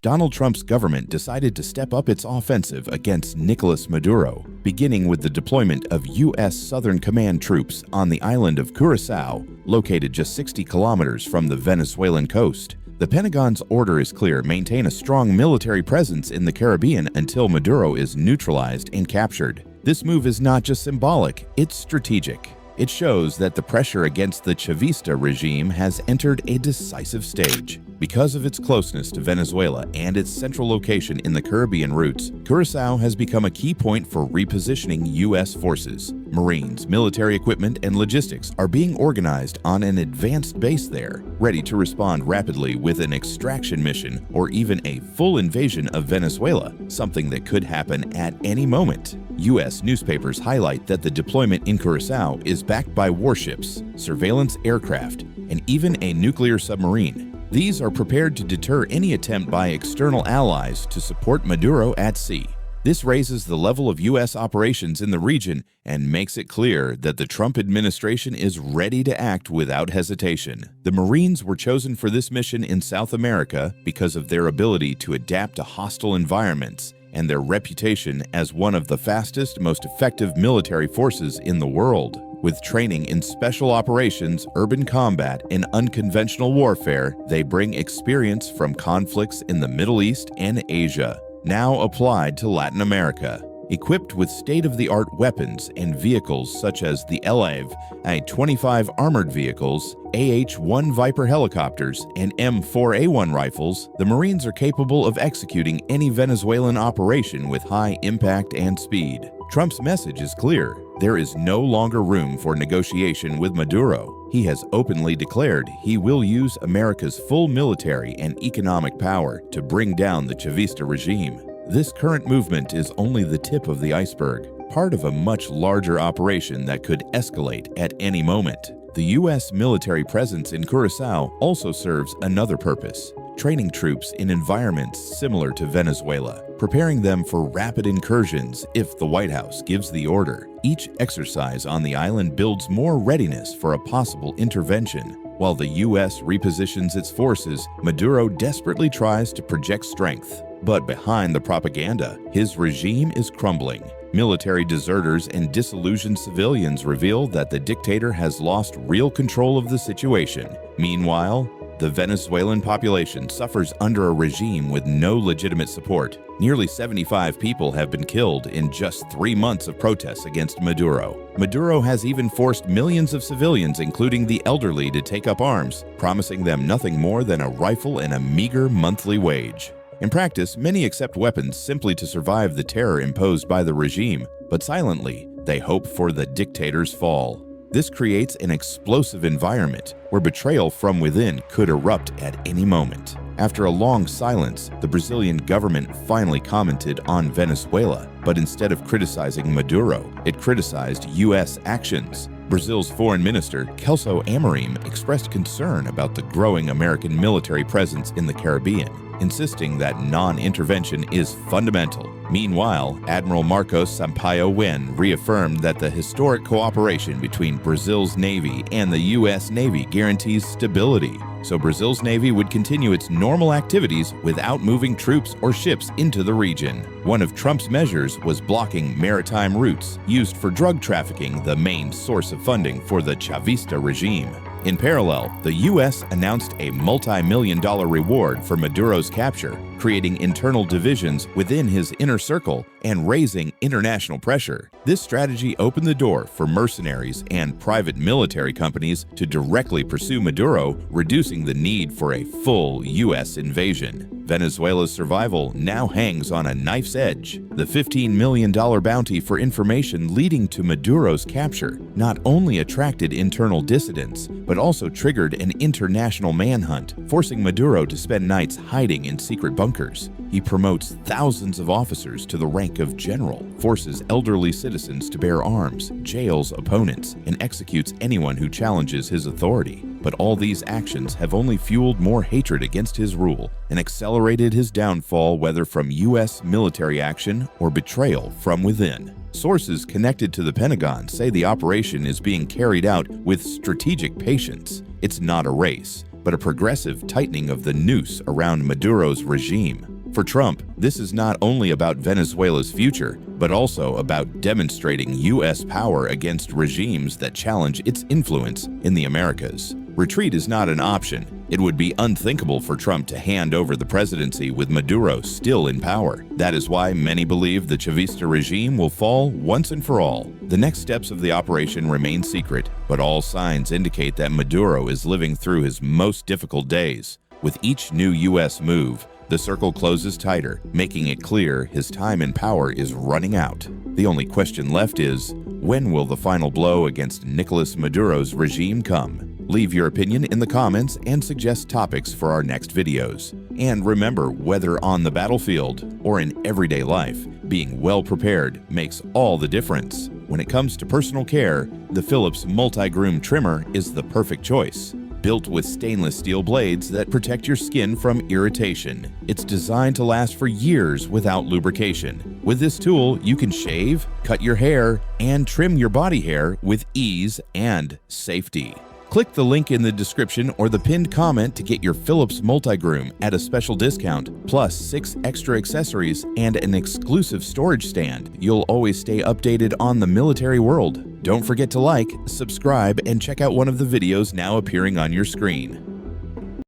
Donald Trump's government decided to step up its offensive against Nicolás Maduro, beginning with the deployment of U.S. Southern Command troops on the island of Curaçao, located just 60 kilometers from the Venezuelan coast. The Pentagon's order is clear: maintain a strong military presence in the Caribbean until Maduro is neutralized and captured. This move is not just symbolic, it's strategic. It shows that the pressure against the Chavista regime has entered a decisive stage. Because of its closeness to Venezuela and its central location in the Caribbean routes, Curaçao has become a key point for repositioning U.S. forces. Marines, military equipment, and logistics are being organized on an advanced base there, ready to respond rapidly with an extraction mission or even a full invasion of Venezuela, something that could happen at any moment. U.S. newspapers highlight that the deployment in Curaçao is backed by warships, surveillance aircraft, and even a nuclear submarine. These are prepared to deter any attempt by external allies to support Maduro at sea. This raises the level of U.S. operations in the region and makes it clear that the Trump administration is ready to act without hesitation. The Marines were chosen for this mission in South America because of their ability to adapt to hostile environments and their reputation as one of the fastest, most effective military forces in the world. With training in special operations, urban combat, and unconventional warfare, they bring experience from conflicts in the Middle East and Asia, now applied to Latin America. Equipped with state-of-the-art weapons and vehicles such as the LAV, I-25 armored vehicles, AH-1 Viper helicopters, and M4A1 rifles, the Marines are capable of executing any Venezuelan operation with high impact and speed. Trump's message is clear: there is no longer room for negotiation with Maduro. He has openly declared he will use America's full military and economic power to bring down the Chavista regime. This current movement is only the tip of the iceberg, part of a much larger operation that could escalate at any moment. The U.S. military presence in Curaçao also serves another purpose: training troops in environments similar to Venezuela, preparing them for rapid incursions if the White House gives the order. Each exercise on the island builds more readiness for a possible intervention. While the U.S. repositions its forces, Maduro desperately tries to project strength. But behind the propaganda, his regime is crumbling. Military deserters and disillusioned civilians reveal that the dictator has lost real control of the situation. Meanwhile, the Venezuelan population suffers under a regime with no legitimate support. Nearly 75 people have been killed in just 3 months of protests against Maduro. Maduro has even forced millions of civilians, including the elderly, to take up arms, promising them nothing more than a rifle and a meager monthly wage. In practice, many accept weapons simply to survive the terror imposed by the regime, but silently, they hope for the dictator's fall. This creates an explosive environment where betrayal from within could erupt at any moment. After a long silence, the Brazilian government finally commented on Venezuela, but instead of criticizing Maduro, it criticized U.S. actions. Brazil's foreign minister, Celso Amorim, expressed concern about the growing American military presence in the Caribbean, insisting that non-intervention is fundamental. Meanwhile, Admiral Marcos Sampaio Wen reaffirmed that the historic cooperation between Brazil's Navy and the U.S. Navy guarantees stability, so Brazil's Navy would continue its normal activities without moving troops or ships into the region. One of Trump's measures was blocking maritime routes used for drug trafficking, the main source of funding for the Chavista regime. In parallel, the U.S. announced a multi-million-dollar reward for Maduro's capture, creating internal divisions within his inner circle and raising international pressure. This strategy opened the door for mercenaries and private military companies to directly pursue Maduro, reducing the need for a full U.S. invasion. Venezuela's survival now hangs on a knife's edge. The $15 million bounty for information leading to Maduro's capture not only attracted internal dissidents, but also triggered an international manhunt, forcing Maduro to spend nights hiding in secret bunkers. He promotes thousands of officers to the rank of general, forces elderly citizens to bear arms, jails opponents, and executes anyone who challenges his authority. But all these actions have only fueled more hatred against his rule and accelerated his downfall, whether from U.S. military action or betrayal from within. Sources connected to the Pentagon say the operation is being carried out with strategic patience. It's not a race. but a progressive tightening of the noose around Maduro's regime. For Trump, this is not only about Venezuela's future, but also about demonstrating U.S. power against regimes that challenge its influence in the Americas. Retreat is not an option. It would be unthinkable for Trump to hand over the presidency with Maduro still in power. That is why many believe the Chavista regime will fall once and for all. The next steps of the operation remain secret, but all signs indicate that Maduro is living through his most difficult days. With each new U.S. move, the circle closes tighter, making it clear his time in power is running out. The only question left is, when will the final blow against Nicolás Maduro's regime come? Leave your opinion in the comments and suggest topics for our next videos. And remember, whether on the battlefield or in everyday life, being well prepared makes all the difference. When it comes to personal care, the Philips Multi-Groom Trimmer is the perfect choice. Built with stainless steel blades that protect your skin from irritation, it's designed to last for years without lubrication. With this tool, you can shave, cut your hair, and trim your body hair with ease and safety. Click the link in the description or the pinned comment to get your Philips Multi-Groom at a special discount, plus 6 extra accessories and an exclusive storage stand. You'll always stay updated on the military world. Don't forget to like, subscribe, and check out one of the videos now appearing on your screen.